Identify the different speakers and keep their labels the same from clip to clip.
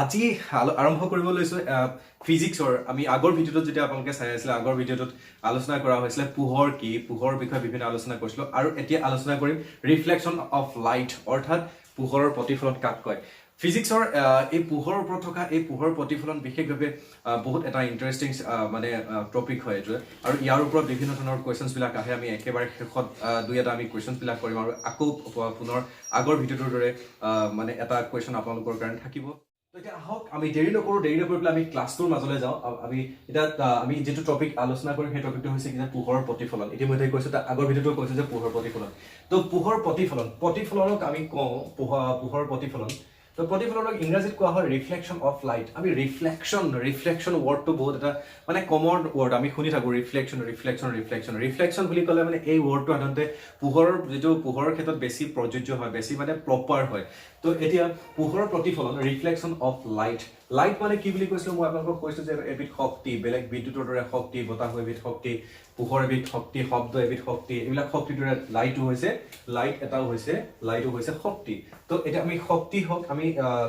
Speaker 1: আজি আৰম্ভ কৰিব লৈছো ফিজিক্সৰ আমি আগৰ ভিডিঅ'টোত যেতিয়া আপোনালোকে চাই আছিলে আগৰ ভিডিঅ'টোত আলোচনা কৰা হৈছিলে পোহৰ কি পোহৰৰ বিষয়ে বিভিন্ন আলোচনা কৰিছিলো আৰু এতিয়া আলোচনা কৰিম ৰিফ্লেকশ্যন অফ লাইট অৰ্থাৎ পোহৰৰ প্ৰতিফলন কাক কয় ফিজিক্সৰ এই পোহৰৰ ওপৰত থকা এই পোহৰৰ প্ৰতিফলন বিশেষভাৱে বহুত এটা ইন্টাৰেষ্টিং মানে টপিক হয় এইটো আৰু ইয়াৰ ওপৰত বিভিন্ন ধৰণৰ কোৱেশ্যনছ বিলাক আহে আমি একেবাৰে শেষত দুই এটা আমি কোৱেশ্যনছ বিলাক কৰিম আৰু আকৌ পুনৰ আগৰ ভিডিঅ'টোৰ দৰে মানে এটা কোৱেশ্যন আপোনালোকৰ কাৰণে থাকিব এতিয়া আহক আমি দেৰি নকৰি পেলাই আমি ক্লাছটোৰ মাজলৈ যাওঁ আমি এতিয়া আমি যেটো টপিক আলোচনা কৰিম সেই টপিকটো হৈছে কি পোহৰৰ প্ৰতিফলন ইতিমধ্যে কৈছো আগৰ ভিডিঅ'টো কৈছো যে পোহৰৰ প্ৰতিফলন তো পোহৰৰ প্ৰতিফলনক আমি কওঁ পোহৰৰ প্ৰতিফলন তো প্ৰতিফলনক ইংৰাজীত কোৱা হয় ৰিফ্লেকশ্যন অফ লাইট আমি ৰিফ্লেকশ্যন ৱৰ্ডটো বহুত এটা মানে কমন ৱৰ্ড আমি শুনি থাকো ৰিফ্লেকশ্যন বুলি ক'লে মানে এই ৱৰ্ডটো সাধাৰণতে পোহৰৰ যেটো পোহৰৰ ক্ষেত্ৰত বেছি প্ৰযোজ্য হয় বেছি মানে প্ৰপাৰ হয় তো এতিয়া পোহৰৰ প্ৰতিফলন ৰিফ্লেকশ্যন অফ লাইট মানে কি বুলি কৈছিলো মই আপোনালোকক কৈছো যে এবিধ শক্তি বেলেগ বিদ্যুতৰ দৰে শক্তি বতাহ এবিধ শক্তি পোহৰ এবিধ শক্তি শব্দ এবিধ শক্তি এইবিলাক শক্তিৰ দৰে লাইটো হৈছে শক্তি তো এতিয়া আমি শক্তি হওক আমি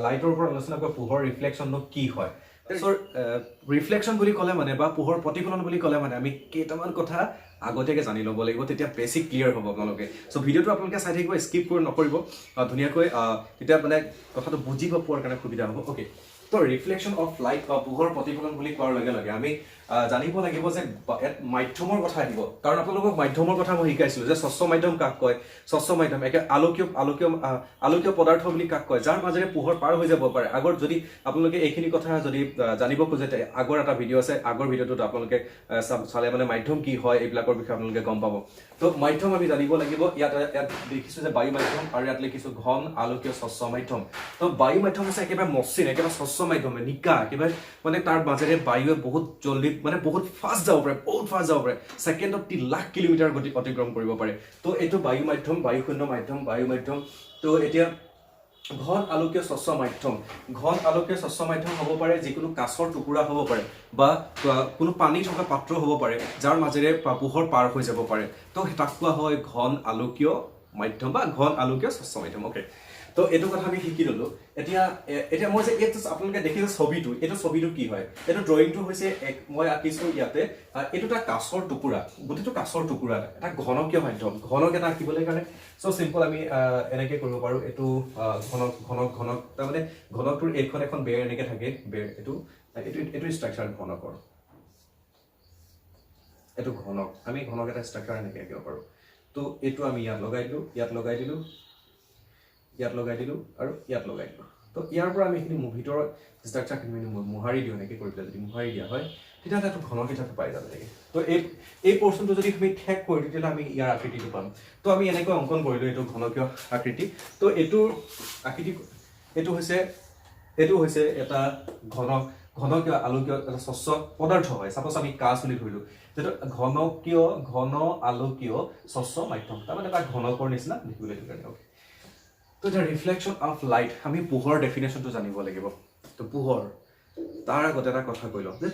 Speaker 1: লাইটৰ ওপৰত আলোচনা কৰা পোহৰ ৰিফ্লেকশ্যনটো কি হয় ৰিফ্লেকশ্যন বুলি ক'লে মানে বা পোহৰ প্ৰতিফলন বুলি ক'লে মানে আমি কেইটামান কথা আগতীয়াকৈ জানি ল'ব লাগিব তেতিয়া বেছি ক্লিয়াৰ হ'ব আপোনালোকে সো ভিডিঅ'টো আপোনালোকে চাই থাকিব স্কিপ কৰি নকৰিব ধুনীয়াকৈ তেতিয়া মানে কথাটো বুজিব পোৱাৰ কাৰণে সুবিধা হ'ব ওকে তো ৰিফ্লেকশ্যন অফ লাইট বা পোহৰ প্ৰতিফলন বুলি কোৱাৰ লগে লগে আমি জানিব লাগিব যে মাধ্যমৰ কথা আহিব কাৰণ আপোনালোকক মাধ্যমৰ কথা মই শিকাইছিলো যে স্বচ্ছ মাধ্যম কাক কয় স্বচ্ছ মাধ্যম একে আলোকীয় পদাৰ্থ বুলি কাক কয় যাৰ মাজেৰে পোহৰ পাৰ হৈ যাব পাৰে আগৰ যদি আপোনালোকে এইখিনি কথা যদি জানিব খোজে আগৰ এটা ভিডিঅ' আছে আগৰ ভিডিঅ'টোত আপোনালোকে চালে মানে মাধ্যম কি হয় এইবিলাকৰ বিষয়ে আপোনালোকে গম পাব তো মাধ্যম আমি জানিব লাগিব ইয়াত দেখিছো যে বায়ু মাধ্যম আৰু ইয়াত লিখিছো ঘন আলোকীয় স্বচ্ছ মাধ্যম তো বায়ু মাধ্যম হৈছে একেবাৰে মসৃণ একেবাৰে স্বচ্ছ মাধ্যম নিকা একেবাৰে মানে তাৰ মাজেৰে বায়ুৱে বহুত জলদি মানে বহুত ফাষ্ট যাব পাৰে ছেকেণ্ডত 3 লাখ কিলোমিটাৰ গতি অতিক্ৰম কৰিব পাৰে তো এইটো বায়ু মাধ্যম বায়ুশূন্য মাধ্যম বায়ু মাধ্যম তো এতিয়া ঘন আলোকীয় স্বচ্ছ মাধ্যম হ'ব পাৰে যিকোনো কাঁচৰ টুকুৰা হ'ব পাৰে বা কোনো পানী থকা পাত্ৰ হ'ব পাৰে যাৰ মাজেৰে পোহৰ পাৰ হৈ যাব পাৰে তো তাক কোৱা হয় ঘন আলোকীয় মাধ্যম বা ঘন আলোকীয় স্বচ্ছ মাধ্যম ওকে তো এইটো কথা আমি শিকি ললো এতিয়া মই যে এইটো আপোনালোকে দেখিছে ছবিটো কি হয় এইটো ড্ৰয়িংটো হৈছে মই আঁকিছো ইয়াতে এইটো এটা কাঁচৰ টুকুৰা গোটেইটো কাঁচৰ টুকুৰা এটা ঘনকীয় মাধ্যম ঘনক এটা আঁকিবলৈ কাৰণে সো সিম্পল আমি এনেকৈ কৰিব পাৰো এইটো ঘনক তাৰমানে ঘনকটোৰ এইখন এখন বেৰ এনেকৈ থাকে বেৰ এইটো ষ্ট্ৰাকচাৰ ঘনকৰ এইটো ঘনক আমি ঘনক এটা ষ্ট্ৰাকচাৰ এনেকৈ আঁকিব পাৰো তো এইটো আমি ইয়াত লগাই দিলো আৰু ইয়াত লগাই দিলো তো ইয়াৰ পৰা আমি এইখিনি ভিতৰৰ ষ্ট্ৰাকচাৰখিনি মোহাৰি দিওঁ এনেকৈ কৰি পেলাই যদি মোহাৰি দিয়া হয় তেতিয়াহ'লে এইটো ঘনক হিচাপে পাই যাব লাগে তো এই পৰ্চনটো যদি আমি ঠেক কৰি দিওঁ তেতিয়াহ'লে আমি ইয়াৰ আকৃতিটো পাম তো আমি এনেকৈ অংকন কৰিলোঁ এইটো ঘনকীয় আকৃতি তো এইটোৰ আকৃতি এইটো হৈছে এটা ঘনকীয় আলোকীয় এটা স্বচ্ছ পদাৰ্থ হয় সাপোজ আমি কাঁচ বুলি ধৰিলো যেটো ঘন আলোকীয় স্বচ্ছ মাধ্যম তাৰমানে এটা ঘনকৰ নিচিনা দেখিবলৈ কাৰণে ওকে তো এটা ৰিফ্লেকশ্যন অফ লাইট আমি পোহৰৰ ডেফিনেশ্যনটো জানিব লাগিব তো পোহৰ তাৰ আগতে এটা কথা কৈ লওঁ যে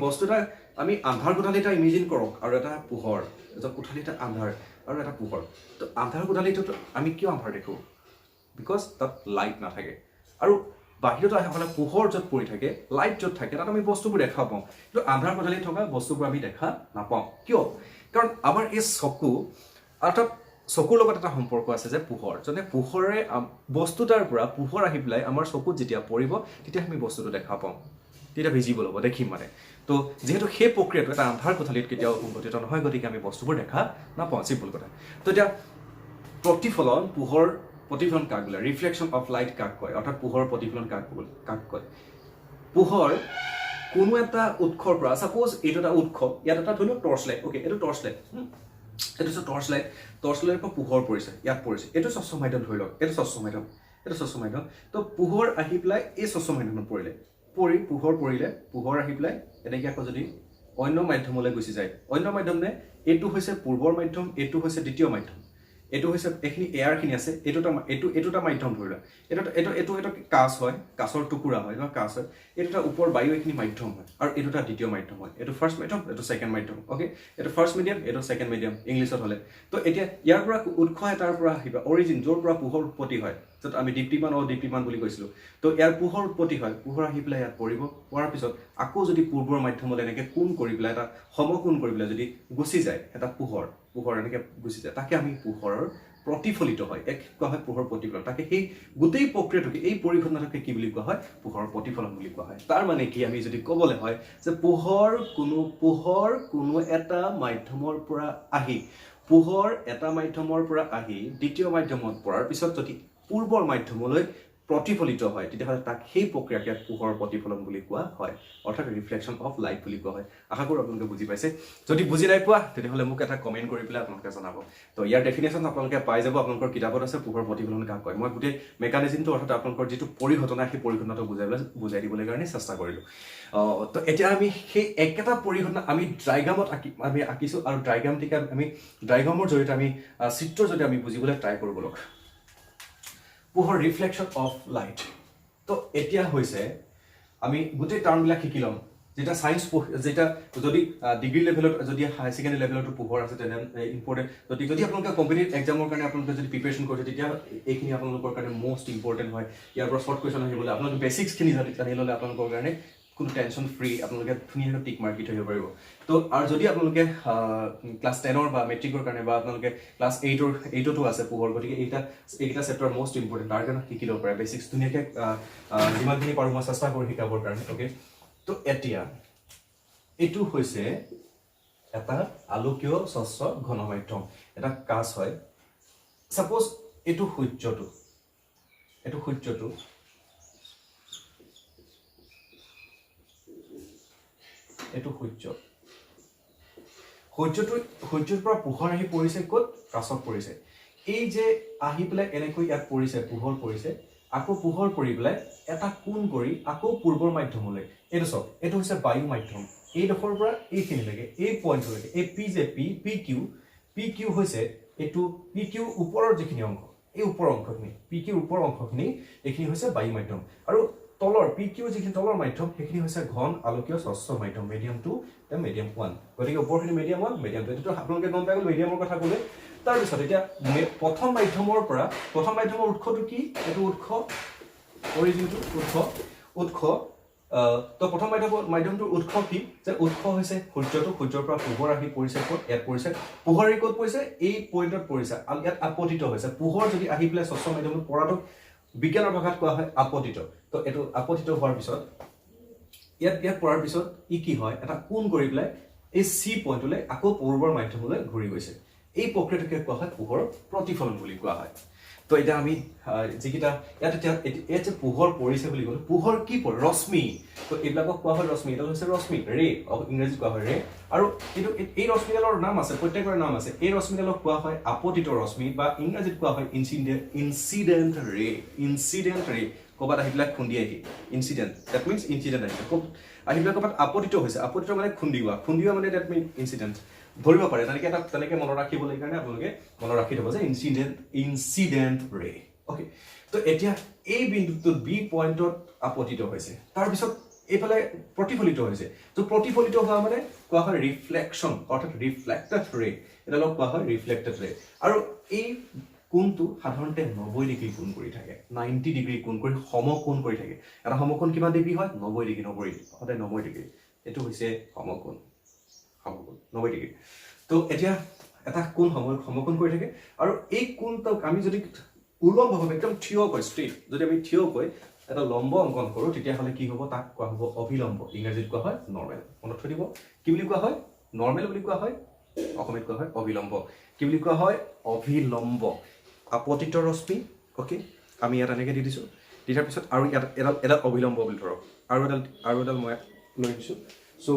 Speaker 1: বস্তু এটা আমি আন্ধাৰ কোঠালি এটা ইমেজিন কৰক আৰু এটা পোহৰ এটা কোঠালি এটা আন্ধাৰ আৰু এটা পোহৰ তো আন্ধাৰ কোঠালিটোত আমি কিয় আন্ধাৰ দেখো বিকজ তাত লাইট নাথাকে আৰু বাহিৰত আহিলে পোহৰ য'ত পৰি থাকে লাইট য'ত থাকে তাত আমি বস্তুবোৰ দেখা পাওঁ কিন্তু আন্ধাৰ কোঠালিত থকা বস্তুবোৰ আমি দেখা নাপাওঁ কিয় কাৰণ আমাৰ এই চকুৰ লগত এটা সম্পৰ্ক আছে যে পোহৰ যেনে পোহৰে বস্তুটাৰ পৰা পোহৰ আহি পেলাই আমাৰ চকুত যেতিয়া পৰিব তেতিয়া আমি বস্তুটো দেখা পাওঁ তেতিয়া ভিজিবল হ'ব দেখিম মানে তো যিহেতু সেই প্ৰক্ৰিয়াটো এটা আন্ধাৰ কোঠালিত কেতিয়াও সংঘটিত নহয় গতিকে আমি বস্তুবোৰ দেখা নাপাওঁ চিম্পল কথা তো এতিয়া পোহৰ প্ৰতিফলন কাক বোলে ৰিফ্লেকশ্যন অফ লাইট কাক কয় অৰ্থাৎ পোহৰৰ প্ৰতিফলন কাক কয় পোহৰ কোনো এটা উৎসৰ পৰা সাপোজ এইটো এটা উৎস ইয়াত এটা ধৰি লওক টৰ্চ লাইট ওকে এইটো টৰ্চ লাইট টৰ্চ লাইটৰ পৰা পোহৰ পৰিছে ইয়াত পৰিছে এইটো স্বচ্ছ মাধ্যম ধৰি লওক এইটো স্বচ্ছ মাধ্যম তো পোহৰ আহি পেলাই এই স্বচ্ছ মাধ্যমত পোহৰ আহি পেলাই এনেকৈ আকৌ যদি অন্য মাধ্যমলৈ গুচি যায় অন্য মাধ্যম নে এইটো হৈছে পূৰ্বৰ মাধ্যম এইটো হৈছে দ্বিতীয় মাধ্যম এইটো হৈছে এখিনি এয়াৰখিনি আছে এইটোটা মাধ্যম ধৰিলা এইটো কাঁচ হয় কাঁচৰ টুকুৰা হয় বা কাঁচ হয় এইটোটা ওপৰ বায়ু এখিনি মাধ্যম হয় আৰু এইটোটা দ্বিতীয় মাধ্যম হয় এইটো ফাৰ্ষ্ট মাধ্যম এইটো সেকেন্ড মাধ্যম ওকে এইটো ফাৰ্ষ্ট মিডিয়াম এইটো সেকেন্ড মিডিয়াম ইংলিছত হলে তো এতিয়া ইয়াৰ পৰা উৎস এটাৰ পৰা আহিবা অৰিজিন য'ৰ পৰা পোহৰ উৎপত্তি হয় য'ত আমি দীপ্তিমান বুলি কৈছিলো তো ইয়াৰ পোহৰ উৎপত্তি হয় পোহৰ আহি পেলাই ইয়াত পৰিব পৰাৰ পিছত আকৌ যদি পূৰ্বৰ মাধ্যমত এনেকে কোণ কৰি পেলাই এটা সমকোণ কৰি পেলাই যদি গুচি যায় এটা পোহৰ এনেকে গুচি যায় তাকে আমি পোহৰৰ প্ৰতিফলিত হয় এক কোৱা হয় পোহৰ প্ৰতিফলন তাকে সেই গোটেই প্ৰক্ৰিয়াটোকে এই পৰিঘটনাটোকে কি বুলি কোৱা হয় পোহৰৰ প্ৰতিফলন বুলি কোৱা হয় তাৰ মানে কি আমি যদি ক'বলৈ হয় যে পোহৰ কোনো এটা মাধ্যমৰ পৰা আহি দ্বিতীয় মাধ্যমত পৰাৰ পিছত যদি পূৰ্বৰ মাধ্যমলৈ প্ৰতিফলিত হয় তেতিয়াহ'লে তাক সেই প্ৰক্ৰিয়াকে পোহৰৰ প্ৰতিফলন বুলি কোৱা হয় অৰ্থাৎ ৰিফ্লেকশ্যন অফ লাইট বুলি কোৱা হয় আশা কৰোঁ আপোনালোকে বুজি পাইছে যদি বুজি নাই পোৱা তেতিয়াহ'লে মোক এটা কমেণ্ট কৰি পেলাই আপোনালোকে জনাব তো ইয়াৰ ডেফিনেশ্যন আপোনালোকে পাই যাব আপোনালোকৰ কিতাপত আছে পোহৰৰ প্ৰতিফলন কাক কয় মই গোটেই মেকানিজমটো অৰ্থাৎ আপোনালোকৰ যিটো পৰিঘটনা সেই পৰিঘটনাটো বুজাই দিবলৈ কাৰণে চেষ্টা কৰিলোঁ তো এতিয়া আমি সেই একেটা পৰিঘটনা আমি ড্ৰাইগ্ৰামত আমি আঁকিছোঁ আৰু ড্ৰাইগ্ৰামৰ জৰিয়তে আমি চিত্ৰৰ জৰিয়তে আমি বুজিবলৈ ট্ৰাই কৰিব লগ পোহৰ ৰিফ্লেকশ্যন অফ লাইট তো এতিয়া হৈছে আমি গোটেই টাৰ্মবিলাক শিকি ল'ম যেটা সায়েন্স যেটা যদি ডিগ্ৰী লেভেলত যদি হাই সেকেন্ডাৰী লেভেলত পোহৰ আছে তেনে ইম্পৰ্টেন্ট যদি আপোনালোকে কম্পিটিটিভ এক্সামৰ কাৰণে আপোনালোকে যদি প্ৰিপাৰেচন কৰিছে তেতিয়া এইখিনি আপোনালোকৰ কাৰণে মোষ্ট ইম্পৰ্টেন্ট হয় ইয়াৰ পৰা শৰ্ট কুৱেশ্যন আহিবলৈ আপোনালোকে বেসিক্সখিনি জানি ল'লে আপোনালোকৰ কাৰণে কোনো টেনশ্যন ফ্ৰী আপোনালোকে ধুনীয়াকৈ টিক মাৰ্ক দি থৈ দিব পাৰিব তো আৰু যদি আপোনালোকে ক্লাছ 10 বা মেট্ৰিকৰ কাৰণে বা আপোনালোকে ক্লাছ 8টো আছে পোহৰ গতিকে এইটা চেপ্টাৰ মোষ্ট ইম্পৰ্টেন্ট তাৰ কাৰণে শিকি ল'ব পাৰে বেসিক্স ধুনীয়াকৈ যিমানখিনি পাৰোঁ মই চেষ্টা কৰি শিকাবৰ কাৰণে ওকে তো এতিয়া এইটো হৈছে এটা আলোকীয় স্বচ্ছ ঘন মাধ্যম এটা কাঁচ হয় সাপোজ এইটো সূৰ্যটো সূৰ্যৰ পৰা পোহৰ আহি পৰিছে ক'ত কাঁচত পৰিছে এই যে আহি পেলাই এনেকৈ ইয়াত পৰিছে পোহৰ পৰিছে আকৌ পোহৰ পৰি পেলাই এটা কোণ কৰি আকৌ পূৰ্বৰ মাধ্যমলৈ এইটো সব এইটো হৈছে বায়ু মাধ্যম এই ডখৰ পৰা এইখিনিলৈকে এই পইণ্টলৈকে এই পি কিউ হৈছে এইটো পি কিউ ওপৰৰ যিখিনি অংশ এই ওপৰৰ অংশখিনি পি কিউ ওপৰৰ অংশখিনি এইখিনি হৈছে বায়ু মাধ্যম আৰু তলৰ পি কিউ যিখিনি তলৰ মাধ্যম সেইখিনি হৈছে ঘন আলোকীয় স্বচ্ছ মাধ্যম মিডিয়াম 2 মিডিয়াম 1 গতিকে ওপৰখিনি মিডিয়াম 1 মিডিয়াম 2 এইটো আপোনালোকে গম পাই গ'ল মিডিয়ামৰ কথা ক'লে তাৰ পিছত এতিয়া প্ৰথম মাধ্যমৰ উৎসটো কি এইটো উৎস অৰিজিনটো উৎস তো প্ৰথম মাধ্যমটোৰ উৎস কি যে উৎস হৈছে সূৰ্যৰ পৰা পোহৰ আহি পৰিছে ক'ত ইয়াত পৰিছে পোহৰ আহি ক'ত পৰিছে এই পইণ্টত পৰিছে আৰু ইয়াত আপতিত হৈছে পোহৰ যদি আহি পেলাই স্বচ্ছ মাধ্যমত পৰাটো বিজ্ঞানৰ ভাষাত কোৱা হয় আপতিত তো এইটো আপতিত হোৱাৰ পিছত ইয়াত পৰাৰ পিছত ই কি হয় এটা কোণ কৰি পেলাই এই সি পইণ্টলৈ আকৌ পূৰ্বৰ মাধ্যমলৈ ঘূৰি গৈছে এই প্ৰক্ৰিয়াটোকে কোৱা হয় পোহৰৰ প্ৰতিফলন বুলি কোৱা হয় তো এটা আমি যিকিটা ইয়াত যে পোহৰ পৰিছে বুলি ক'লো পোহৰ কি পৰে ৰশ্মি তো এইবিলাকক কোৱা হয় ৰশ্মি এটা হৈছে ৰশ্মি ৰে ইংৰাজীত কোৱা হয় ৰে আৰু এই ৰশ্মিডালৰ নাম আছে প্ৰত্যেকৰে নাম আছে এই ৰশ্মিডালক কোৱা হয় আপতিত ৰশ্মি বা ইংৰাজীত কোৱা হয় ইনসিডেন্ট ৰে ক'বাত আহি পেলাই খুন্দি আহি ইনসিডেন্ট দ্যাট মিন্স ইনসিডেন্ট আহি পেলাই ক'বাত আপতিত হৈছে আপতিত মানে খুন্দিওৱা মানে দ্যাট মিন্স ইনসিডেন্ট ধৰিব পাৰে তেনেকে মনত ৰাখিবলৈ কাৰণে আপোনালোকে মনত ৰাখি থব যে ইনসিডেন্ট ৰে ওকে তো এতিয়া এই বিন্দুটোত বি পইণ্টত আপতিত হৈছে তাৰ পিছত এইফালে প্ৰতিফলিত হৈছে তো প্ৰতিফলিত হোৱা মানে কোৱা হয় ৰিফ্লেকশ্যন অৰ্থাৎ ৰিফ্লেক্টেড ৰে এডালক কোৱা হয় ৰিফ্লেক্টেড ৰে আৰু এই কোণটো সাধাৰণতে 90 ডিগ্ৰী কোণ কৰি থাকে 90 ডিগ্ৰী কোণ কৰি সমকোণ কৰি থাকে এটা সমকোণ কিমান ডিগ্ৰী হয় 90 ডিগ্ৰী সদায় 90 ডিগ্ৰী এইটো হৈছে সমকোণ 90 ডিগ্ৰী তো এতিয়া এটা কোণ সমকোণ কৰি থাকে আৰু এই কোণটোক আমি যদি উলম্বভাৱে একদম থিয়কৈ ষ্ট্ৰেট যদি আমি থিয়কৈ এটা লম্ব অংকন কৰোঁ তেতিয়াহ'লে কি হ'ব তাক কোৱা হ'ব অভিলম্ব ইংৰাজীত কোৱা হয় নৰ্মেল মনত থৈ দিব কি বুলি কোৱা হয় নৰ্মেল বুলি কোৱা হয় অসমীয়াত কোৱা হয় অভিলম্ব কি বুলি কোৱা হয় অভিলম্ব আপতিত ৰশ্মি ওকে আমি ইয়াত এনেকৈ দি দিছোঁ দিয়াৰ পিছত আৰু ইয়াত এডাল অভিলম্ব বুলি ধৰক আৰু এডাল মই লৈ দিছোঁ চ'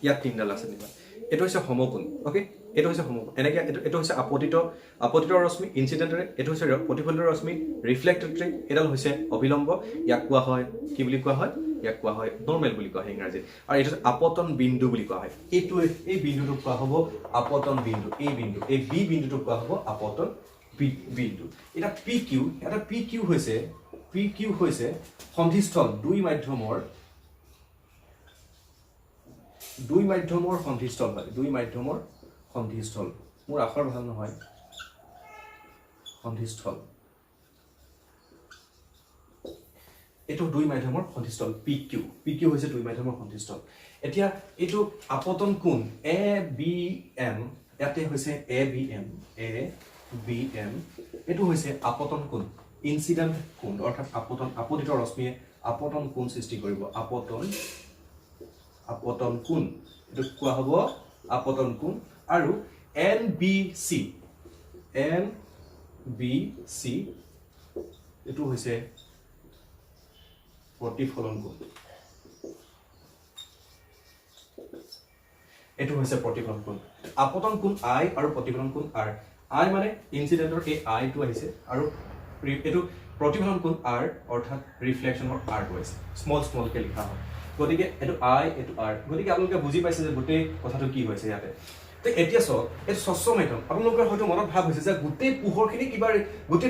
Speaker 1: ইয়াত তিনডাল আছে নিবা এইটো হৈছে সমকোণ ওকে এইটো হৈছে সমকোণ এনেকৈ এইটো হৈছে আপতিত ৰশ্মি ইনসিডেন্ট ৰে এইটো হৈছে প্ৰতিফলিত ৰশ্মি ৰিফ্লেক্টেড ৰে এডাল হৈছে অভিলম্ব ইয়াক কোৱা হয় কি বুলি কোৱা হয় ইয়াক কোৱা হয় নৰ্মেল বুলি কোৱা হয় ইংৰাজীত আৰু এইটো আপতন বিন্দু বুলি কোৱা হয় এইটো এই বিন্দুটোক কোৱা হ'ব আপতন বিন্দু এই বি বিন্দুটোক কোৱা হ'ব আপতন বিন্দু এটা PQ হৈছে সন্ধিস্থল দুই মাধ্যমৰ সন্ধিস্থল হয় দুই মাধ্যমৰ সন্ধিস্থল মোৰ আখৰ ভাল নহয় সন্ধিস্থল এইটো দুই মাধ্যমৰ সন্ধিস্থল PQ হৈছে দুই মাধ্যমৰ সন্ধিস্থল এতিয়া এইটো আপতন কোণ ABM ইয়াতে হৈছে ABM এইটো হৈছে আপতন কোণ ইনসিডেন্ট কোণ অৰ্থাৎ আপতিত ৰশ্মিয়ে আপতন কোণ সৃষ্টি কৰিব আপতন কোণ এইটো কোৱা হ'ব আপতন কোণ আৰু NBC এইটো হৈছে প্ৰতিফলন কোণ এইটো হৈছে প্ৰতিফলন কোণ আপতন কোণ I আৰু প্ৰতিফলন কোণ R I মানে ইনসিডেন্টৰ এই I টো আহিছে আৰু এইটো প্ৰতিফলন কোণ R অৰ্থাৎ ৰিফ্লেকশনৰ R টো আছে স্মল কে লিখা হয় গতিকে এইটো I এইটো R গতিকে আপোনালোকে বুজি পাইছে যে গোটেই কথাটো কি হৈছে ইয়াতে তো এতিয়া সব এই স্বচ্ছ মাধ্যম আপোনালোকৰ হয়তো মনত ভাব হৈছে যে গোটেই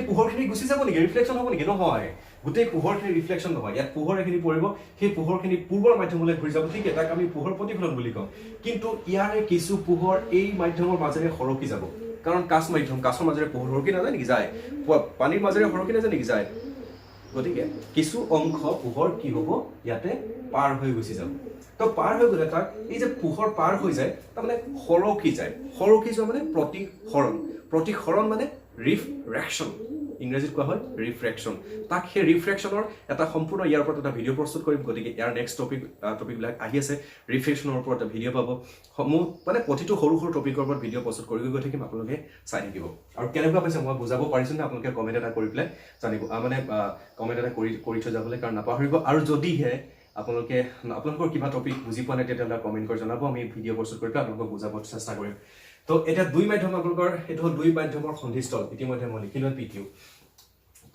Speaker 1: পোহৰখিনি গুচি যাব নেকি ৰিফ্লেকশন হ'ব নেকি নহয় গোটেই পোহৰখিনি ৰিফ্লেকশন নহয় ইয়াত পোহৰ এখিনি পৰিব সেই পোহৰখিনি পূৰ্বৰ মাধ্যমলৈ ঘূৰি যাব ঠিক এটাক আমি পোহৰ প্ৰতিফলন বুলি কওঁ কিন্তু ইয়াৰে কিছু পোহৰ এই মাধ্যমৰ মাজেৰে সৰকি যাব কাৰণ কাছৰ মাজেৰে পোহৰ সৰকি নাযায় নেকি যায় পানীৰ মাজেৰে সৰকি নাযায় নেকি যায় গতিকে কিছু অংশ পোহৰ কি হ'ব ইয়াতে পাৰ হৈ গুচি যাব তো পাৰ হৈ গলে তাক এই যে পোহৰ পাৰ হৈ যায় তাৰ মানে সৰকি যোৱা মানে প্ৰতিসৰণ মানে ৰিফ্ৰেকশন ইংৰাজীত কোৱা হয় ৰিফ্ৰেকশন তাক সেই ৰিফ্ৰেকশনৰ এটা সম্পূৰ্ণ ইয়াৰ ওপৰত এটা ভিডিঅ' প্ৰস্তুত কৰিম গতিকে ইয়াৰ নেক্সট টপিকবিলাক আহি আছে ৰিফ্ৰেকশনৰ ওপৰত এটা ভিডিঅ' পাব মানে প্ৰতিটো সৰু টপিকৰ ওপৰত ভিডিঅ' প্ৰস্তুত কৰি গৈ থাকিম আপোনালোকে চাই থাকিব আৰু কেনেকুৱা পাইছে মই বুজাব পাৰিছো নে আপোনালোকে কমেন্ট এটা কৰি পেলাই জানিব মানে কমেন্ট এটা কৰি থৈ যাবলৈ কাৰণ নাপাহৰিব আৰু যদিহে আপোনালোকৰ কিবা টপিক বুজি পোৱা নাই তেতিয়াহ'লে কমেন্ট কৰি জনাব আমি ভিডিঅ' প্ৰস্তুত কৰি পেলাই আপোনালোকক বুজাব চেষ্টা কৰিম তো এটা দুই মাধ্যম আপোনালোকৰ এইটো হ'ল দুই মাধ্যমৰ সন্ধিস্থল ইতিমধ্যে মই লিখিলো PQ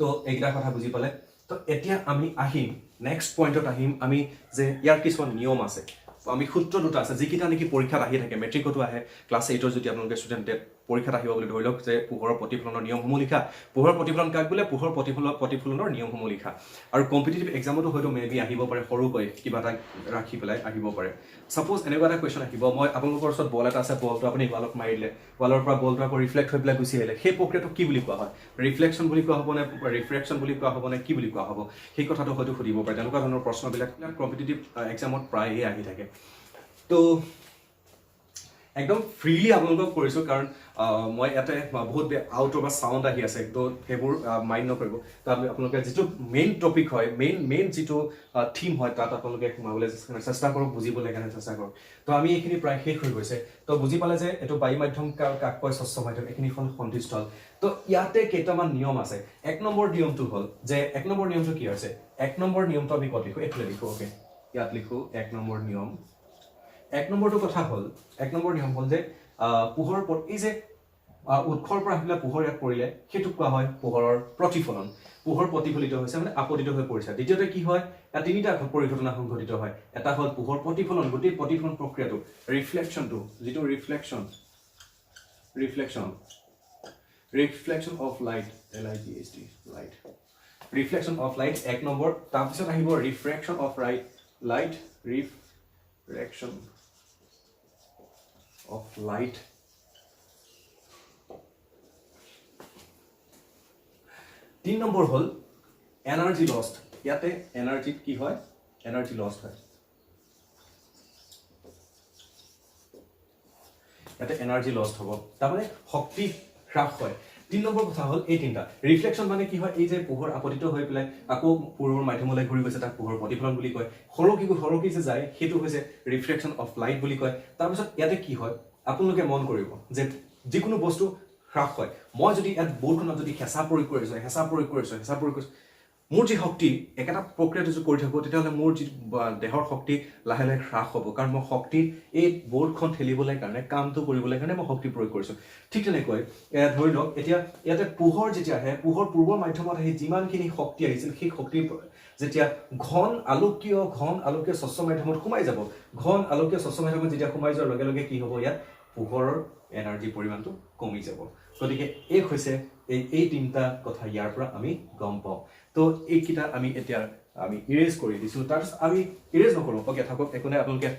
Speaker 1: তো এইটা কথা বুজি পালে তো এতিয়া আমি আহিম নেক্সট পইণ্টত আহিম আমি যে ইয়াৰ কিছুমান নিয়ম আছে আমি সূত্ৰ দুটা আছে যিকিটা নেকি পৰীক্ষাত আহি থাকে মেট্ৰিকতো আহে ক্লাছ 8 যদি আপোনালোকে ষ্টুডেণ্টে পৰীক্ষাত আহিব বুলি ধৰি লওক যে পোহৰৰ প্ৰতিফলনৰ নিয়মসমূহ লিখা পোহৰৰ প্ৰতিফলন কাক বোলে পোহৰ প্ৰতিফলনৰ নিয়মসমূহ লিখা আৰু কম্পিটিটিভ এক্সামতো হয়তো মেবি আহিব পাৰে সৰুকৈ কিবা এটা ৰাখি পেলাই আহিব পাৰে সাপোজ এনেকুৱা এটা কোৱেশ্চন আহিব মই আপোনালোকৰ ওচৰত বল এটা আছে বলটো আপুনি ৱালত মাৰিলে ৱালৰ পৰা বলটো আকৌ ৰিফ্লেক্ট হৈ পেলাই গুচি আহিলে সেই প্ৰক্ৰিয়াটো কি বুলি কোৱা হয় ৰিফ্লেকশন বুলি কোৱা হ'ব নে ৰিফ্ৰেকশন বুলি কোৱা হ'ব নে কি বুলি কোৱা হ'ব সেই কথাটো হয়তো সুধিব পাৰে তেনেকুৱা ধৰণৰ প্ৰশ্নবিলাক কম্পিটিটিভ এক্সামত প্ৰায়ে আহি থাকে তো একদম ফ্ৰীলি আপোনালোকক কৰিছো কাৰণ মই ইয়াতে বহুত আউট অফ সাউন্ড আহি আছে তো সেইবোৰ মাইণ্ড নকৰিব তো আপোনালোকে যিটো মেইন টপিক হয় মেইন যিটো থিম হয় তাত আপোনালোকে সোমাবলৈ চেষ্টা কৰক বুজিবলৈ কাৰণে চেষ্টা কৰক তো আমি এইখিনি প্ৰায় শেষ হৈ গৈছে তো বুজি পালে যে এইটো বায়ু মাধ্যম কাক কয় স্বচ্ছ মাধ্যম এইখিনি হ'ল সন্ধিস্থল তো ইয়াতে কেইটামান নিয়ম আছে এক নম্বৰ নিয়মটো হ'ল যে এক নম্বৰ নিয়মটো কি আছে এক নম্বৰ নিয়মটো আমি ক'ত লিখো এইটো লিখো ওকে ইয়াত লিখো এক নম্বৰ নিয়ম এক নম্বৰটো কথা হ'ল এক নম্বৰ নিয়ম হ'ল যে পোহৰ এই যে উৎসৰ পৰা আহিলে পোহৰ ইয়াত পৰিলে সেইটো কোৱা হয় পোহৰৰ প্ৰতিফলন পোহৰ প্ৰতিফলিত হৈছে মানে আপতিত হৈ পৰিছে দ্বিতীয়তে কি হয় ইয়াত তিনিটা পৰিঘটনা সংঘটিত হয় এটা হ'ল পোহৰ প্ৰতিফলন গোটেই প্ৰতিফলন প্ৰক্ৰিয়াটো ৰিফ্লেকশনটো যিটো reflection of light LIGHT light reflection of light এক নম্বৰ তাৰপিছত আহিব refraction of light refraction of light तीन नंबर हल एनार्जी लस्ट याते एनार्जी की হয় एनार्जी लस्ट হয় याते एनार्जी लस्ट হ'ব তাৰ মানে শক্তি হ্ৰাস হয় তিন নম্বৰ কথা হল এই তিনটা ৰিফ্লেকশন মানে কি হয় এই যে পোহৰ আপতিত হৈ পেলাই আকৌ পূৰ্বৰ মাধ্যমলৈ ঘূৰি গৈছে তাক পোহৰ প্ৰতিফলন বুলি কয় সৰকি যে যায় সেইটো হৈছে ৰিফ্লেকশন অফ লাইট বুলি কয় তাৰ পিছত ইয়াতে কি হয় আপোনালোকে মন কৰিব যে যিকোনো বস্তু হ্ৰাস হয় মই যদি ইয়াত বৰ্ডখনত যদি হেঁচা প্ৰয়োগ কৰিছো মোৰ যি শক্তি একেটা প্ৰক্ৰিয়াটো যদি কৰি থাকোঁ তেতিয়াহ'লে মোৰ যি দেহৰ শক্তি লাহে লাহে হ্ৰাস হ'ব, কাৰণ মই শক্তি এই বৰ্ডখন ঠেলিবলৈ কাৰণে কামটো কৰিবলৈ কাৰণে মই শক্তি প্ৰয়োগ কৰিছোঁ। ঠিক তেনেকৈ ধৰি লওক এতিয়া ইয়াতে পোহৰ যেতিয়া আহে, পোহৰ পূৰ্বৰ মাধ্যমত আহি যিমানখিনি শক্তি আহিছিল সেই শক্তি যেতিয়া ঘন আলোকীয় স্বচ্ছ মাধ্যমত সোমাই যাব, ঘন আলোকীয় স্বচ্ছ মাধ্যমত যেতিয়া সোমাই যোৱাৰ লগে লগে কি হ'ব, ইয়াত পোহৰৰ এনাৰ্জিৰ পৰিমাণটো কমি যাব। গতিকে এই হৈছে এই তিনিটা কথা ইয়াৰ পৰা আমি গম পাওঁ। তো এইকেইটা আমি এতিয়া ইৰেজ কৰি দিছোঁ, তাৰপিছত আমি ইৰেজ নকৰোঁ, অ'কে থাকক, একো নাই, আপোনালোকে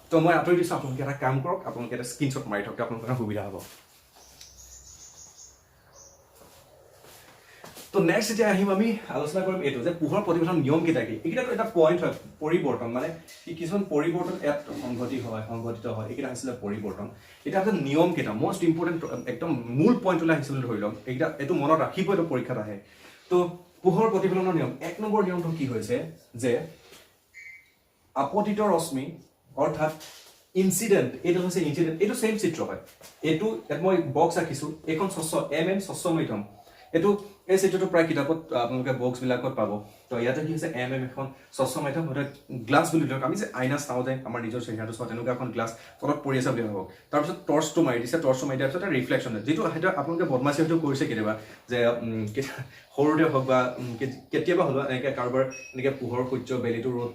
Speaker 1: তো মই আঁতৰি দিছোঁ, আপোনালোকে এটা কাম কৰক, আপোনালোকে এটা স্ক্ৰীনশ্বট মাৰি থাকক, আপোনালোকৰ সুবিধা হ'ব। তো নেক্সট এতিয়া আহিম, আমি আলোচনা কৰিম এইটো যে পোহৰ প্ৰতিফলন নিয়ম কেইটা কি। এইকেইটাটো এটা পইণ্ট হয়, পৰিৱৰ্তন, মানে কিছুমান পৰিৱৰ্তন ইয়াত সংঘটিত হয়, এইকেইটা হৈছিলে পৰিৱৰ্তন। এতিয়া হৈছে নিয়ম কেইটা, মষ্ট ইম্পৰ্টেণ্ট, একদম মূল পইণ্টলৈ আহিছোঁ বুলি ধৰি লওক, এইটো মনত ৰাখিব, এইটো পৰীক্ষাত আহে। তো পোহৰ প্ৰতিফলনৰ নিয়ম, 1 নম্বৰ নিয়মটো কি হৈছে যে আপতিত ৰশ্মি অৰ্থাৎ ইনচিডেণ্ট, এইটো হৈছে ইনচিডেণ্ট, এইটো ছেম চিত্ৰ হয়, এইটো ইয়াত মই বক্স ৰাখিছোঁ, এইখন স্বচ্ছ মাধ্যম, এইটো এই চিত্ৰটো প্ৰায় কিতাপত আপোনালোকে বক্সবিলাকত পাব। তো ইয়াতে কি হৈছে এখন স্বচ্ছ মাধ্যম, হয়তো গ্লাছ বুলি ধৰক, আমি যে আইনা চাওঁ যে আমাৰ নিজৰ চেহেৰাটো চাওঁ, তেনেকুৱা এখন গ্লাছ তলত পৰি আছে বুলি ভাবক। তাৰপিছত টৰ্চটো মাৰি দিছে, টৰ্চটো মাৰি দিয়াৰ পিছত এটা ৰিফ্লেকশ্যন, যিটো সেইটো আপোনালোকে বদমাচি হয়তো কৰিছে কেতিয়াবা, যে সৰুতে হওক বা কেতিয়াবা হ'লেও এনেকৈ কাৰোবাৰ এনেকৈ পোহৰ সূৰ্য বেলিটো ৰ'দ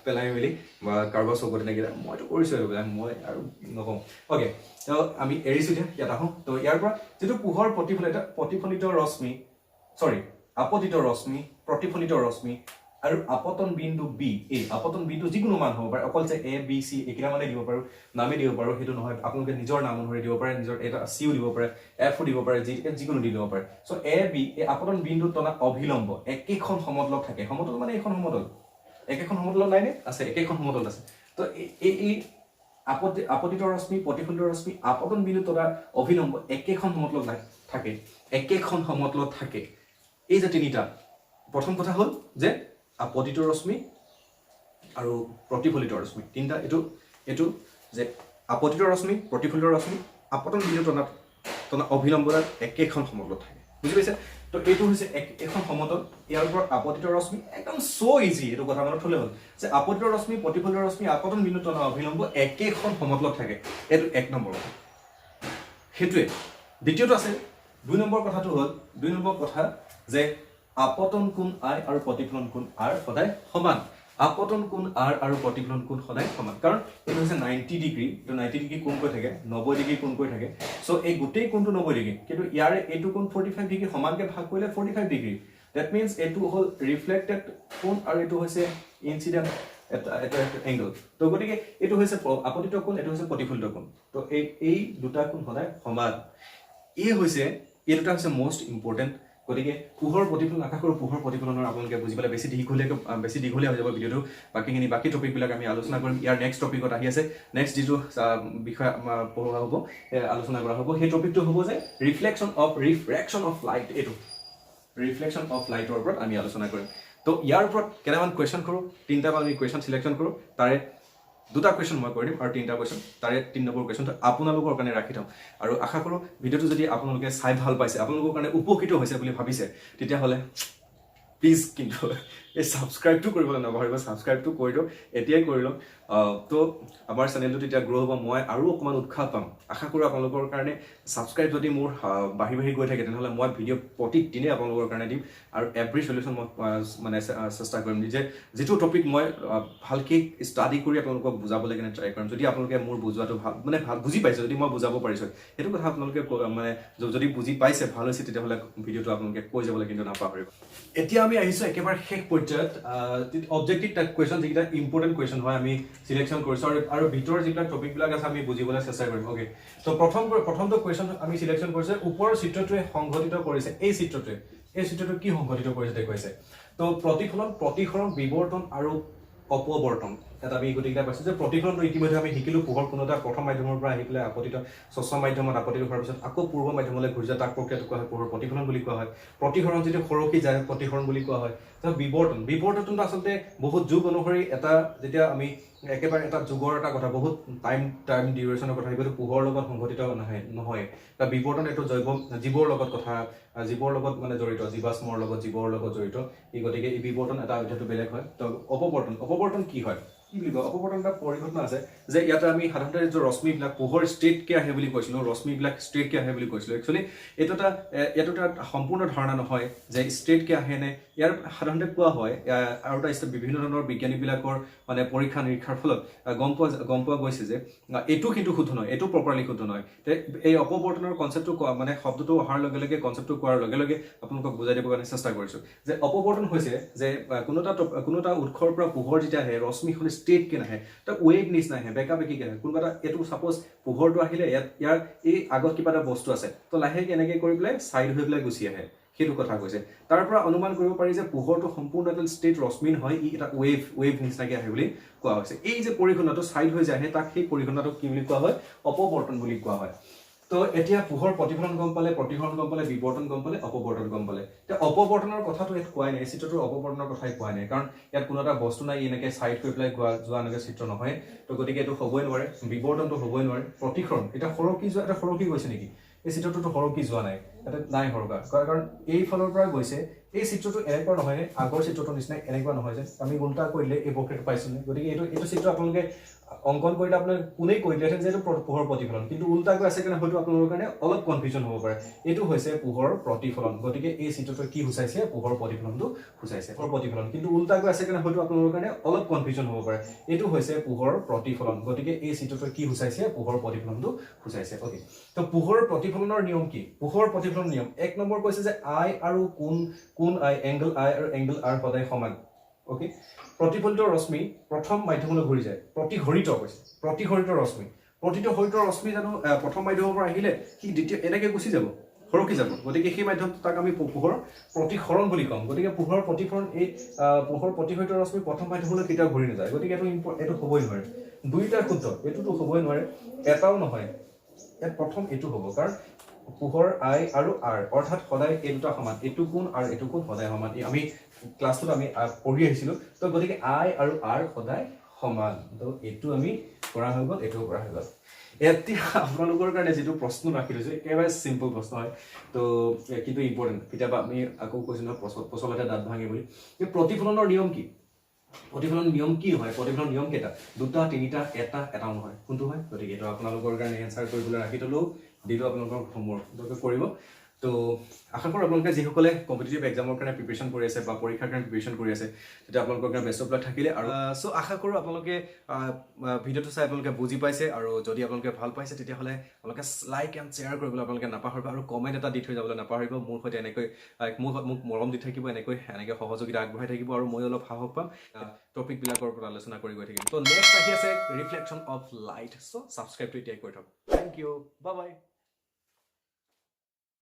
Speaker 1: পেলাই মেলি বা কাৰোবাৰ চকুত এনেকৈ, মইতো কৰিছোঁ এইবিলাক, মই আৰু নকওঁ। অ'কে, তো আমি এৰিছোঁ এতিয়া, ইয়াত আহোঁ। তো ইয়াৰ পৰা যিটো পোহৰ প্ৰতিফলিত ৰশ্মি, আপতিত ৰশ্মি, প্ৰতিফলিত ৰশ্মি আৰু আপতন বিন্দু বি, এই আপতন বিন্দু যিকোনো মান হ'ব পাৰে, অকল যে এ বি চি এইকেইটা মানে দিব পাৰোঁ, নামেই দিব পাৰোঁ, সেইটো নহয়, আপোনালোকে নিজৰ নাম অনুসৰি দিব পাৰে, নিজৰ এটা চিও দিব পাৰে, এফো দিব পাৰে, যিকোনো দি দিব পাৰে। চ' এ বি, এই আপতন বিন্দু তলা অভিলম্ব একেখন সমতল থাকে, সমতল মানে এইখন সমতল, একেখন সমতলত নাইনে আছে, একেখন সমতল আছে। তো এই আপতিত ৰশ্মি, প্ৰতিফলিত ৰশ্মি, আপতন বিন্দু তথা অভিলম্ব একেখন সমতলত থাকে, একেখন সমতলত থাকে। এই যে তিনিটা, প্ৰথম কথা হ'ল যে আপতিত ৰশ্মি আৰু প্ৰতিফলিত ৰশ্মি, তিনিটা, এইটো যে আপতিত ৰশ্মি, প্ৰতিফলিত ৰশ্মি, আপতন বিন্দু তথা অভিলম্বত একেখন সমতলত থাকে, বুজি পাইছে? তো এইটো হৈছে এখন সমতল, ইয়াৰ ওপৰত আপতিত ৰশ্মি, একদম ইজি, এইটো কথা মনত থ'লে হ'ল যে আপতিত ৰশ্মি, প্ৰতিফলিত ৰশ্মি, আপতন বিন্দু তথা অভিলম্ব একেখন সমতলত থাকে, এইটো 1 নম্বৰ কথা। সেইটোৱে। দ্বিতীয়টো আছে 2 নম্বৰ কথাটো হ'ল, 2 নম্বৰ কথা যে আপতন কোণ আই আৰু প্ৰতিফলন কোণ আৰ সদায় সমান। আপতন কোণ আৰ আৰু প্ৰতিফলন কোণ সদায় সমান, কাৰণ এইটো হৈছে 90 ডিগ্ৰী, এইটো 90 ডিগ্ৰী কোণ কৈ থাকে, 90 ডিগ্ৰী কোণ কৈ থাকে। চ' এই গোটেই কোণটো 90 ডিগ্ৰী, কিন্তু ইয়াৰে এইটো কোণ 45 ডিগ্ৰী সমানকৈ ভাগ কৰিলে 45 ডিগ্ৰী। ডেট মিনছ এইটো হ'ল ৰিফ্লেক্টেড কোণ আৰু এইটো হৈছে ইনচিডেণ্ট এটা এংগল। তো গতিকে এইটো হৈছে আপতিত কোণ, এইটো হৈছে প্ৰতিফলিত কোণ। তো এই দুটা কোণ সদায় সমান। এই দুটা হৈছে মষ্ট ইম্পৰ্টেণ্ট। গতিকে পোহৰ প্ৰতিফলন, আশা কৰোঁ পোহৰ প্ৰতিফলনৰ আপোনালোকে বুজি পালে। বেছি দীঘলীয়া হৈ যাব ভিডিঅ'টো, বাকী টপিকবিলাক আমি আলোচনা কৰিম। ইয়াৰ নেক্সট টপিকত আহি আছে, নেক্সট যিটো বিষয় পঢ়োৱা হ'ব, আলোচনা কৰা হ'ব, সেই টপিকটো হ'ব যে ৰিফ্ৰেকশ্যন অফ লাইট। এইটো ৰিফ্লেকশ্যন অফ লাইটৰ ওপৰত আমি আলোচনা কৰিম। তো ইয়াৰ ওপৰত কেইটামান কুৱেশ্যন কৰোঁ, 3টা আমি কুৱেশ্যন চিলেকশ্যন কৰোঁ, তাৰে 2টা কুৱেশ্যন মই কৰি দিম আৰু 3টা কুৱেশ্যন, তাৰে 3 নম্বৰ কুৱেশ্যনটো আপোনালোকৰ কাৰণে ৰাখি থ'ম। আৰু আশা কৰোঁ ভিডিঅ'টো যদি আপোনালোকে চাই ভাল পাইছে, আপোনালোকৰ কাৰণে উপকৃত হৈছে বুলি ভাবিছে, তেতিয়াহ'লে প্লিজ কিন্তু এই ছাবস্ক্ৰাইবটো কৰিবলৈ নাপাহৰিব, ছাবস্ক্ৰাইবটো কৰি দিয়ক, এতিয়াই কৰি লওক। তো আমাৰ চেনেলটো তেতিয়া গ্ৰ' হ'ব, মই আৰু অকণমান উৎসাহ পাম। আশা কৰোঁ আপোনালোকৰ কাৰণে ছাবস্ক্ৰাইব যদি মোৰ বাঢ়ি গৈ থাকে, তেনেহ'লে মই ভিডিঅ' প্ৰতিদিনে আপোনালোকৰ কাৰণে দিম আৰু এভৰি চলিউশ্যন মই মানে চেষ্টা কৰিম, যে যিটো টপিক মই ভালকৈ ষ্টাডি কৰি আপোনালোকক বুজাবলৈ কাৰণে ট্ৰাই কৰিম। যদি আপোনালোকে মোৰ বুজোৱাটো ভাল বুজি পাইছে, যদি মই বুজাব পাৰিছোঁ, সেইটো কথা আপোনালোকে মানে যদি বুজি পাইছে, ভাল হৈছে, তেতিয়াহ'লে ভিডিঅ'টো আপোনালোকে কৈ যাবলৈ কিন্তু নাপাহৰিব। এতিয়া আমি আহিছোঁ একেবাৰে শেষ পৰ্যায়ত, অবজেক্টিভ টাইপ কুৱেশ্যন, যিকেইটা ইম্পৰ্টেণ্ট কুৱেশ্যন হয় আমি চিলেকশ্যন কৰিছোঁ আৰু ভিতৰৰ যিবিলাক টপিকবিলাক আছে আমি বুজিবলৈ চেষ্টা কৰিম। অ'কে, তো প্ৰথমটো কুৱেশ্যন আমি চিলেকশ্যন কৰিছোঁ, ওপৰৰ চিত্ৰটোৱে সংঘটিত কৰিছে, এই চিত্ৰটোৱে কি সংঘটিত কৰিছে দেখুৱাইছে। তো প্ৰতিফলন, প্ৰতিসৰণ, বিৱৰ্তন আৰু অপৱৰ্তন, এটা আমি গোটেইকেইটা পাইছোঁ যে প্ৰতিফলনটো ইতিমধ্যে আমি শিকিলোঁ পোহৰ কোনো এটা প্ৰথম মাধ্যমৰ পৰা আহি পেলাই আপতিত স্বচ্ছ মাধ্যমত আপতিত হোৱাৰ পিছত আকৌ পূৰ্ব মাধ্যমলৈ ঘূৰি যায় তাক প্ৰক্ৰিয়াটো কোৱা হয় পোহৰ প্ৰতিফলন বুলি কোৱা হয় প্ৰতিসৰণ যিটো সৰকি যায় প্ৰতিসৰণ বুলি কোৱা হয় বিৱৰ্তনটো আচলতে বহুত যুগ অনুসৰি এটা যেতিয়া আমি একেবাৰে এটা যুগৰ এটা কথা বহুত টাইম ডিউৰেশ্যনৰ কথা এইটো পোহৰৰ লগত সংঘটিত নহয় বা বিৱৰ্তন এইটো জীৱৰ লগত মানে জড়িত জীৱাশ্মৰ লগত জীৱৰ লগত জড়িত গতিকে এই বিৱৰ্তন এটা অধ্যায়টো বেলেগ হয় তো অপৱৰ্তন কি হয় কি বুলি কয় অপৱৰ্তন এটা পৰিঘটনা আছে যে ইয়াতে আমি সাধাৰণতে যে ৰশ্মিবিলাক পোহৰ ষ্ট্ৰেইটকৈ আহে বুলি কৈছিলোঁ ৰশ্মিবিলাক ষ্ট্ৰেইটকৈ আহে বুলি কৈছিলোঁ একচুৱেলি এইটো এটা সম্পূৰ্ণ ধাৰণা নহয় যে ষ্ট্ৰেইটকৈ আহে নে ইয়াৰ সাধাৰণতে কোৱা হয় আৰু এটা বিভিন্ন ধৰণৰ বিজ্ঞানীবিলাকৰ মানে পৰীক্ষা নিৰীক্ষাৰ ফলত গম পোৱা গৈছে যে এইটো কিন্তু শুদ্ধ নহয় এইটো প্ৰপাৰলি শুদ্ধ নহয় এই অপৱৰ্তনৰ কনচেপ্টটো মানে শব্দটো অহাৰ লগে লগে কনচেপ্টটো কোৱাৰ লগে লগে আপোনালোকক বুজাই দিবৰ কাৰণে চেষ্টা কৰিছোঁ যে অপৱৰ্তন হৈছে যে কোনো এটা উৎসৰ পৰা পোহৰ যেতিয়া আহে ৰশ্মিখন ষ্ট্ৰেইটকৈ নাহে এটা ৱেভ নিচিনা আহে বেকাবেকিকৈ আহে কোনোবা এটা এইটো ছাপ'জ পোহৰটো আহিলে ইয়াৰ এই আগত কিবা এটা বস্তু আছে তো লাহেকৈ এনেকৈ কৰি পেলাই ছাইড হৈ পেলাই গুচি আহে সেইটো কথা কৈছে তাৰ পৰা অনুমান কৰিব পাৰি যে পোহৰটো সম্পূৰ্ণ এটা ষ্ট্ৰেইট ৰশ্মি নহয় ই এটা ৱেভ নিচিনাকৈ আহে বুলি কোৱা হৈছে এই যে পৰিঘটনাটো ছাইড হৈ যায় তাক সেই পৰিঘটনাটোক কি বুলি কোৱা হয় অপৱৰ্তন বুলি কোৱা হয় তো এতিয়া পোহৰ প্ৰতিফলন গম পালে প্ৰতিসৰণ গম পালে বিৱৰ্তন গম পালে অপৱৰ্তন গম পালে এতিয়া অপৱৰ্তনৰ কথাটো ইয়াত কোৱাই নাই চিত্ৰটোৰ অপৱৰ্তনৰ কথাই কোৱাই নাই কাৰণ ইয়াত কোনো এটা বস্তু নাই এনেকৈ ছাইড কৰি পেলাই যোৱা এনেকৈ চিত্ৰ নহয় তো গতিকে এইটো হ'বই নোৱাৰে বিৱৰ্তনটো হ'বই নোৱাৰে প্ৰতিসৰণ এটা সৰকি গৈছে নেকি এই চিত্ৰটোতো সৰকি যোৱা নাই এটা নাই সৰকা কাৰণ এই ফালৰ পৰা গৈছে এই চিত্ৰটো এনেকুৱা নহয় আগৰ চিত্ৰটোৰ নিচিনা এনেকুৱা নহয় যে আমি উল্টা কৰিলে এই বক্ৰটো পাইছোঁ গতিকে এইটো চিত্ৰ আপোনালোকে অংকন কৰিলে আপোনাৰ কোনেই কৈ দিলেহেঁতেন যে এইটো পোহৰ প্ৰতিফলন কিন্তু উল্টাকৈ আছে কাৰণে হয়তো আপোনালোকৰ কাৰণে অলপ কনফিউজন হ'ব পাৰে এইটো হৈছে পোহৰ প্ৰতিফলন গতিকে এই চিত্ৰটোৱে কি সূচাইছে পোহৰ প্ৰতিফলনটো সূচাইছে প্ৰতিফলন কিন্তু উল্টাকৈ আছে কাৰণে হয়তো আপোনালোকৰ কাৰণে অলপ কনফিউজন হ'ব পাৰে এইটো হৈছে পোহৰ প্ৰতিফলন গতিকে এই চিত্ৰটোৱে কি সূচাইছে পোহৰ প্ৰতিফলনটো সূচাইছে অ'কে তো পোহৰৰ প্ৰতিফলনৰ নিয়ম কি পোহৰ প্ৰতিফলন নিয়ম 1 নম্বৰ কৈছে যে আই আৰু কোন আই এংগল আই আৰু এংগল আৰ সদায় সমান ওকে প্ৰতিফলিত ৰশ্মি প্ৰথম মাধ্যমলৈ ঘূৰি যায় প্ৰতিহৰিত ৰশ্মি প্ৰতিহৰিত ৰশ্মি জানো প্ৰথম মাধ্যমৰ পৰা আহিলে সি দ্বিতীয় এনেকৈ গুচি যাব সৰকি যাব গতিকে সেই মাধ্যমটো তাক আমি পোহৰ প্ৰতিসৰণ বুলি কওঁ গতিকে পোহৰ প্ৰতিফলন এই পোহৰ প্ৰতিহৰিত ৰশ্মি প্ৰথম মাধ্যমলৈ কেতিয়াও ঘূৰি নাযায় গতিকে এইটো হ'বই নোৱাৰে দুইটা শুদ্ধ এইটোতো হ'বই নোৱাৰে এটাও নহয় ইয়াত প্ৰথম এইটো হ'ব কাৰণ পোহৰ আই আৰু আৰ অৰ্থাৎ সদায় এই দুটা সমান এইটো কোণ আৰু এইটো কোণ সদায় সমান আমি ক্লাছটোত আমি পঢ়ি আহিছিলোঁ তো গতিকে আই আৰু আৰ সদায় সমান তো এইটো আমি কৰা হৈ গ'ল এইটোও কৰা হৈ গ'ল এতিয়া আপোনালোকৰ কাৰণে যিটো প্ৰশ্ন ৰাখি লৈছোঁ একেবাৰে চিম্পল প্ৰশ্ন হয় তো কিন্তু ইম্পৰ্টেণ্ট কেতিয়াবা আমি আকৌ কৈছোঁ নহয় পচলতে দাঁত ভাঙে বুলি প্ৰতিফলনৰ নিয়ম কি প্ৰতিফলন নিয়ম কি হয় প্ৰতিফলন নিয়ম কেইটা দুটা তিনিটা এটাও নহয় কোনটো হয় গতিকে এইটো আপোনালোকৰ কাৰণে এনচাৰ কৰিবলৈ ৰাখি থ'লেও দিলোঁ আপোনালোকৰ হোমৱৰ্ক কৰিব তো আশা কৰোঁ আপোনালোকে যিসকলে কম্পিটিটিভ এক্সামৰ কাৰণে প্ৰিপেৰেশ্যন কৰি আছে বা পৰীক্ষাৰ কাৰণে প্ৰিপেৰেশ্যন কৰি আছে তেতিয়া আপোনালোকৰ কাৰণে বেষ্ট অফ লাক থাকিলে আৰু চ' আশা কৰোঁ আপোনালোকে ভিডিঅ'টো চাই আপোনালোকে বুজি পাইছে আৰু যদি আপোনালোকে ভাল পাইছে তেতিয়াহ'লে আপোনালোকে লাইক এণ্ড শ্বেয়াৰ কৰিবলৈ আপোনালোকে নাপাহৰিব আৰু কমেণ্ট এটা দি থৈ যাবলৈ নাপাহৰিব মোৰ সৈতে এনেকৈ মোক মৰম দি থাকিব এনেকৈ সহযোগিতা আগবঢ়াই থাকিব আৰু মই অলপ সাহস পাম টপিকবিলাকৰ ওপৰত আলোচনা কৰি গৈ থাকিম তো নেক্সট আহি আছে ৰিফ্লেকশ্যন অফ লাইট চ' ছাবস্ক্ৰাইবটো এতিয়াই কৰি থওক থেংক ইউ বাই বাই